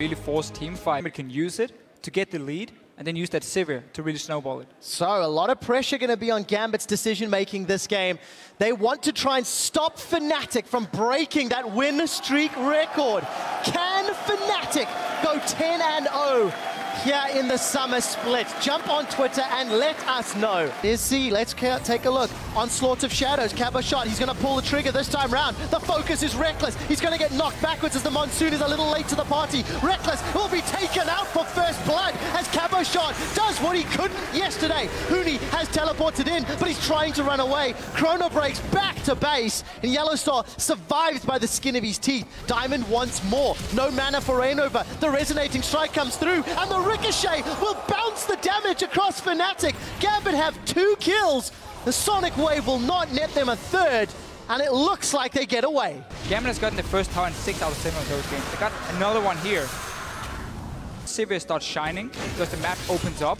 Really forced team fight. It can use it to get the lead and then use that Sivir to really snowball it. So a lot of pressure going to be on GAMBIT's decision-making this game. They want to try and stop FNATIC from breaking that win streak record. Can FNATIC go 10-0 here in the summer split? Jump on Twitter and let us know. Here's C, let's take a look. Onslaught of Shadows, Cabochard, he's going to pull the trigger this time round. The focus is Rekkles. He's going to get knocked backwards as the Monsoon is a little late to the party. Rekkles will be taken out for first blood as Cabochard does what he couldn't yesterday. Huni has teleported in, but he's trying to run away. Chrono breaks back to base, and YellOwStaR survives by the skin of his teeth. Diamond wants more. No mana for Reignover. The resonating strike comes through, and the Ricochet will bounce the damage across FNATIC. GAMBIT have 2 kills. The Sonic Wave will not net them a third, and it looks like they get away. GAMBIT has gotten the first tower in 6 out of 7 of those games. They got another one here. Sivir starts shining because the map opens up.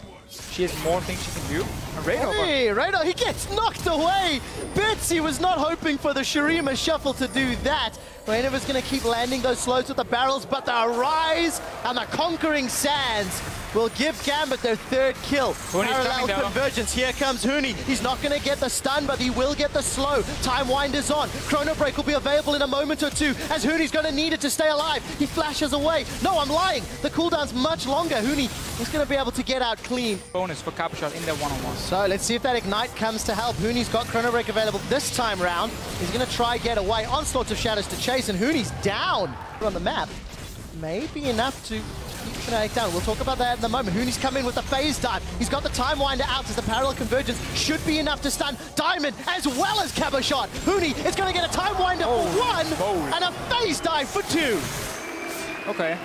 She has more things she can do. And Reignover, he gets knocked away. Betsy was not hoping for the Shurima shuffle to do that. Reignover's going to keep landing those slows with the barrels, but the Ryze and the Conquering Sands will give GAMBIT their 3rd kill. Parallel convergence, here comes Huni. He's not going to get the stun, but he will get the slow. Time Winder's on. Chrono Break will be available in a moment or two, as Huni's going to need it to stay alive. He flashes away. No, I'm lying. The cooldown's much longer. Huni is going to be able to get out clean. Bonus for Cabochard in their one-on-one. So let's see if that Ignite comes to help. Huni's got Chrono Break available this time round. He's going to try get away. Onslaught of Shadows to chase, and Huni's down on the map. Maybe enough to keep FNATIC down. We'll talk about that in a moment. Huni's come in with the phase dive. He's got the Time Winder out as the parallel convergence should be enough to stun Diamond as well as Cabochard. Huni is going to get a Time Winder for 1 and a phase dive for 2. Okay.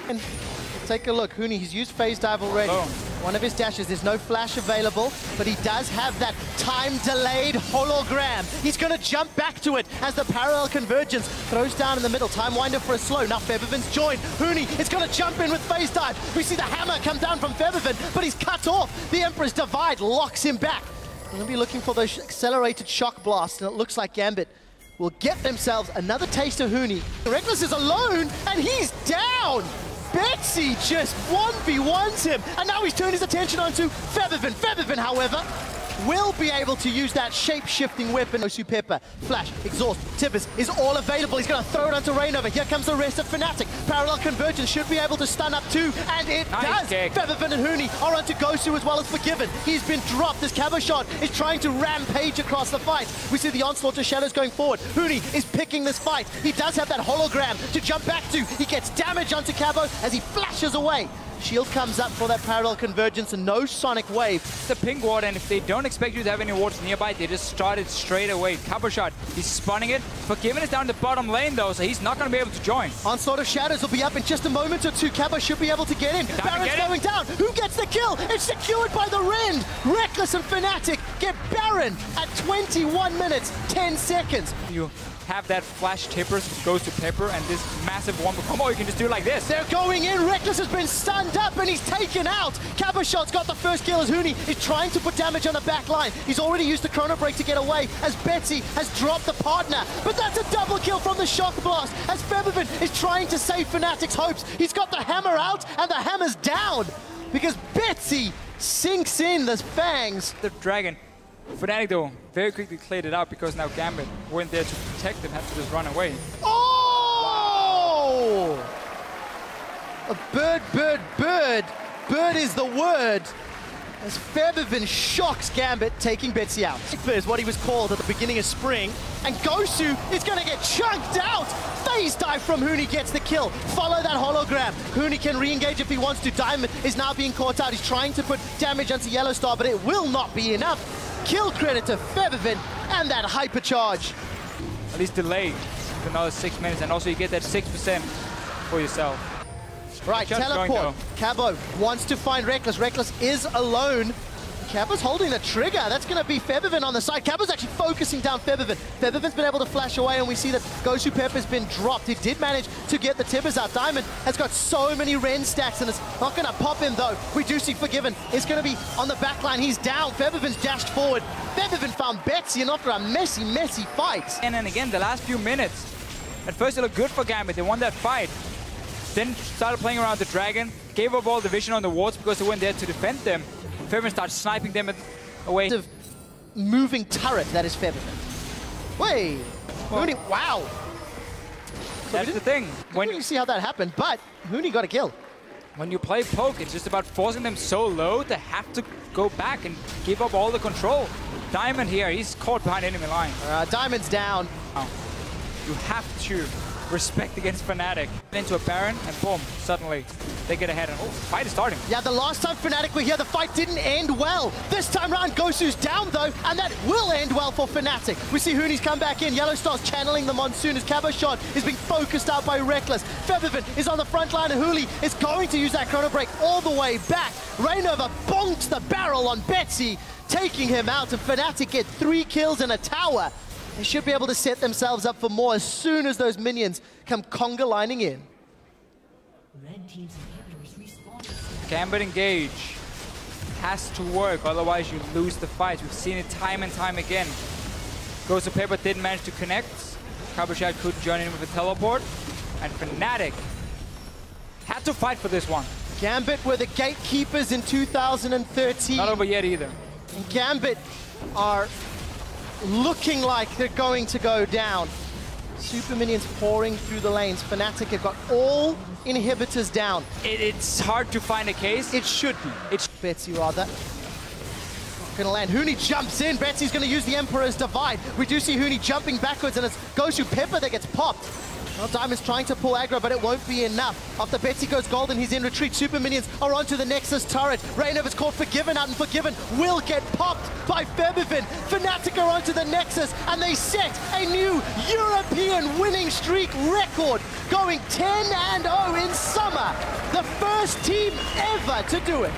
And take a look. Huni, he's used phase dive already. One of his dashes, there's no flash available, but he does have that time-delayed hologram. He's going to jump back to it as the parallel convergence throws down in the middle. Time Winder for a slow. Now Febiven's joined. Huni is going to jump in with phase dive. We see the hammer come down from Febiven, but he's cut off. The Emperor's Divide locks him back. We're going to be looking for those accelerated shock blasts, and it looks like GAMBIT will get themselves another taste of Huni. Rekkles is alone, and he's down. Betsy just 1v1s him, and now he's turned his attention onto Febiven. Febiven, however, will be able to use that shape-shifting weapon. GoSu Pepper, Flash, Exhaust, Tibbers is all available. He's going to throw it onto Reignover. Here comes the rest of FNATIC. Parallel convergence should be able to stun up too, and it does. Febiven and Huni are onto GoSu as well as Forgiven. He's been dropped as Cabochard is trying to rampage across the fight. We see the Onslaught of Shadows going forward. Huni is picking this fight. He does have that hologram to jump back to. He gets damage onto Cabo as he flashes away. Shield comes up for that parallel convergence and no Sonic Wave. The ping ward, and if they don't expect you to have any wards nearby, they just start it straight away. Cabochard, he's spawning it. Forgiven is down the bottom lane though, so he's not going to be able to join. Onslaught of Shadows will be up in just a moment or two. Cabo should be able to get in. Baron's going down. Who gets the kill? It's secured by the Rend. Rekkles and FNATIC get Baron at 21 minutes, 10 seconds. You have that flash tippers, goes to Pepper, and this massive one combo, you can just do it like this. They're going in. Rekkles has been stunned up and he's taken out. Cabochard's got the first kill as Huni is trying to put damage on the back line. He's already used the Chrono Break to get away as Betsy has dropped the partner. But that's a double kill from the Shock Blast as Febiven is trying to save FNATIC's hopes. He's got the hammer out and the hammer's down because Betsy sinks in the fangs. The dragon. FNATIC though very quickly cleared it out because now GAMBIT weren't there to protect them, had to just run away. Oh! Wow. A bird, bird, bird. Bird is the word. As Febiven shocks GAMBIT, taking Betsy out. Is what he was called at the beginning of spring. And GoSu is going to get chunked out. Phase dive from Huni gets the kill. Follow that hologram. Huni can re-engage if he wants to. Diamond is now being caught out. He's trying to put damage onto YellOwStaR, but it will not be enough. Kill credit to Febiven and that hypercharge. At least delayed for another 6 minutes, and also you get that 6% for yourself. Right, just teleport. Cabo wants to find Rekkles. Rekkles is alone. Cabo's holding the trigger. That's going to be Febiven on the side. Cabo's actually focusing down Febiven. Febiven's been able to flash away, and we see that GoSu Pepper's been dropped. He did manage to get the Tibbers out. Diamond has got so many Ren stacks, and it's not going to pop him, though. We do see Forgiven. It's going to be on the back line. He's down. Febiven's dashed forward. Febiven found Betsy, and after a messy, messy fight. And then again, the last few minutes, At first it looked good for GAMBIT, they won that fight. Then started playing around the dragon, gave up all the vision on the wards because they weren't there to defend them. Febiven started sniping them away. Moving turret, that is Febiven. Wait, Huni, wow. That's the thing. When you see how that happened, but Huni got a kill. When you play poke, it's just about forcing them so low they have to go back and give up all the control. Diamond here, he's caught behind enemy line. Diamond's down. You have to respect against FNATIC. Into a Baron, and boom, suddenly they get ahead. And fight is starting. Yeah, the last time FNATIC were here, the fight didn't end well. This time around, GoSu's down though, and that will end well for FNATIC. We see Huni's come back in. YellOwStaR's channeling the monsoon as Cabochard is being focused out by Rekkles. Febiven is on the front line, and Huni is going to use that chrono break all the way back. Reignover bonks the barrel on Betsy, taking him out, and FNATIC get 3 kills and a tower. They should be able to set themselves up for more as soon as those minions come conga lining in. GAMBIT engage. Has to work, otherwise you lose the fight. We've seen it time and time again. GoSu Paper didn't manage to connect. Cabochard couldn't join in with a teleport. And FNATIC had to fight for this one. GAMBIT were the gatekeepers in 2013. Not over yet either. And GAMBIT are looking like they're going to go down. Super minions pouring through the lanes. FNATIC have got all inhibitors down. It's hard to find a case. It should be. It's Betsy rather. Gonna land. Huni jumps in. Betsy's gonna use the Emperor's Divide. We do see Huni jumping backwards, and it's GoSu Pepper that gets popped. Well, Diamond's trying to pull aggro, but it won't be enough. After Betsy goes golden, he's in retreat. Super minions are onto the Nexus turret. Reignover's caught Forgiven out, and Forgiven will get popped by Febiven. FNATIC are onto the Nexus, and they set a new European winning streak record, going 10-0 in summer. The first team ever to do it.